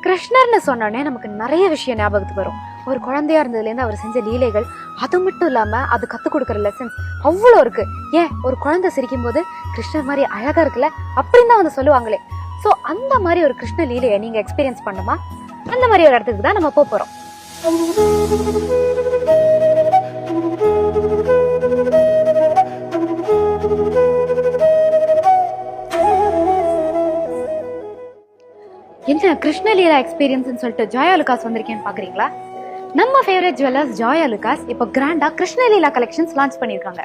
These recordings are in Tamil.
கிருஷ்ணர்னு சொன்னோடனே நமக்கு நிறைய விஷயம் ஞாபகத்துக்கு வரும். ஒரு குழந்தையா இருந்ததுலேருந்து அவர் செஞ்ச லீலைகள், அது மட்டும் இல்லாம அது கத்துக் கொடுக்குற லெசன்ஸ் அவ்வளோ இருக்கு. ஏன் ஒரு குழந்தை சிரிக்கும் போது கிருஷ்ணர் மாதிரி அழகா இருக்குல்ல அப்படின்னு தான் வந்து சொல்லுவாங்களே. ஸோ அந்த மாதிரி ஒரு கிருஷ்ண லீலையை நீங்க எக்ஸ்பீரியன்ஸ் பண்ணுமா? அந்த மாதிரி ஒரு இடத்துக்கு தான் நம்ம போறோம். என்ன கிருஷ்ணலீலா எக்ஸ்பீரியன்ஸ் சொல்லிட்டு ஜாய் ஆலுகாஸ் வந்திருக்கேன்னு பாக்குறீங்களா? நம்ம ஃபேவரட் ஜுவல்லர்ஸ் ஜாய் ஆலுகாஸ் இப்போ கிராண்டா கிருஷ்ணலீலா கலெக்ஷன்ஸ் லான்ச் பண்ணிருக்காங்க.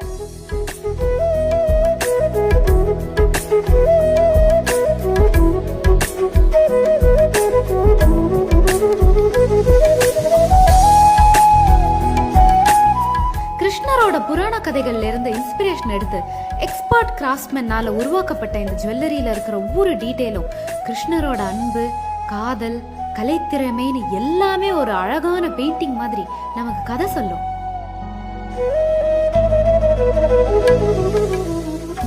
கிருஷ்ணரோட புராண கதைகள்ல இருந்து இன்ஸ்பிரேஷன் எடுத்து எக்ஸ்பர்ட் கிராஃப்ட்மேனால உருவாக்கப்பட்ட இந்த ஜுவல்லரியில இருக்கிற ஒவ்வொரு டீடைலும் கிருஷ்ணரோட அன்பு, காதல், கலைத்திறமைன்னு எல்லாமே ஒரு அழகான பெயிண்டிங் மாதிரி நமக்கு கதை சொல்லும்.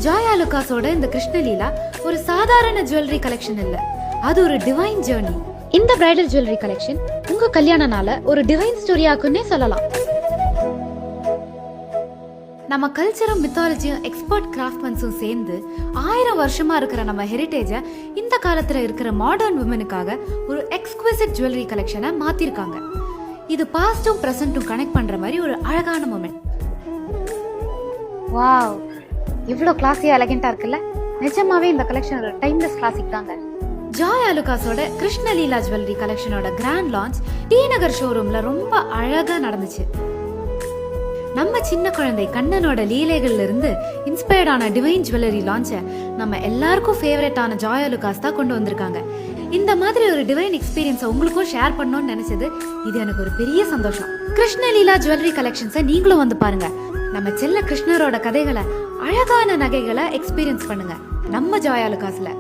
ஜாய் ஆலுகாஸோட இந்த கிருஷ்ணலீலா ஒரு சாதாரண ஜுவல்லரி கலெக்ஷன் இல்ல, அது ஒரு டிவைன் ஜர்னி. இந்த பிரைடல் ஜுவல்லரி கலெக்ஷன் உங்க கல்யாண நாள ஒரு டிவைன் ஸ்டோரியாக்குன்னே சொல்லலாம். நம்ம கல்ச்சரும் மித்தாலஜியும் எக்ஸ்பர்ட் கிராஃப்ட்மேன்ஸும் சேர்ந்து 1000 வருஷமா இருக்கிற நம்ம ஹெரிட்டேஜை இந்த காலத்துல இருக்கிற மாடர்ன் விமனுக்காக ஒரு எக்ஸ்குவிசிட் ஜுவல்லரி கலெக்ஷனை மாத்திருக்காங்க. இது பாஸ்டும் பிரசன்ட்டும் கனெக்ட் பண்ற மாதிரி ஒரு அழகான மொமெண்ட். வாவ், இவ்ளோ கிளாஸியா எலகெண்டா இருக்குல்ல. நிஜமாவே இந்த கலெக்ஷன் ஒரு டைம்லெஸ் கிளாசிக் தாங்க. ஜாய் ஆலுகாஸோட கிருஷ்ணலீலா ஜுவல்லரி கலெக்ஷனோட கிராண்ட் லான்ச் டி நகர் ஷோரூம்ல ரொம்ப அழகா நடந்துச்சு. நம்ம சின்ன குழந்தை கண்ணனோட லீலைகள்ல இருந்து இன்ஸ்பயர்ட் ஆன டிவைன் ஜுவல்லரி லான்ச்சை நம்ம எல்லாருக்கும் ஃபேவரட்டான ஜாய் ஆலுகாஸ் தான் கொண்டு வந்திருக்காங்க. இந்த மாதிரி ஒரு டிவைன் எக்ஸ்பீரியன்ஸை உங்களுக்கும் ஷேர் பண்ணணும்னு நினைச்சது இது எனக்கு ஒரு பெரிய சந்தோஷம். கிருஷ்ணலீலா ஜுவல்லரி கலெக்ஷன்ஸை நீங்களும் வந்து பாருங்க. நம்ம செல்ல கிருஷ்ணரோட கதைகளை, அழகான நகைகளை எக்ஸ்பீரியன்ஸ் பண்ணுங்க நம்ம ஜாய் ஆலுகாஸ்ல.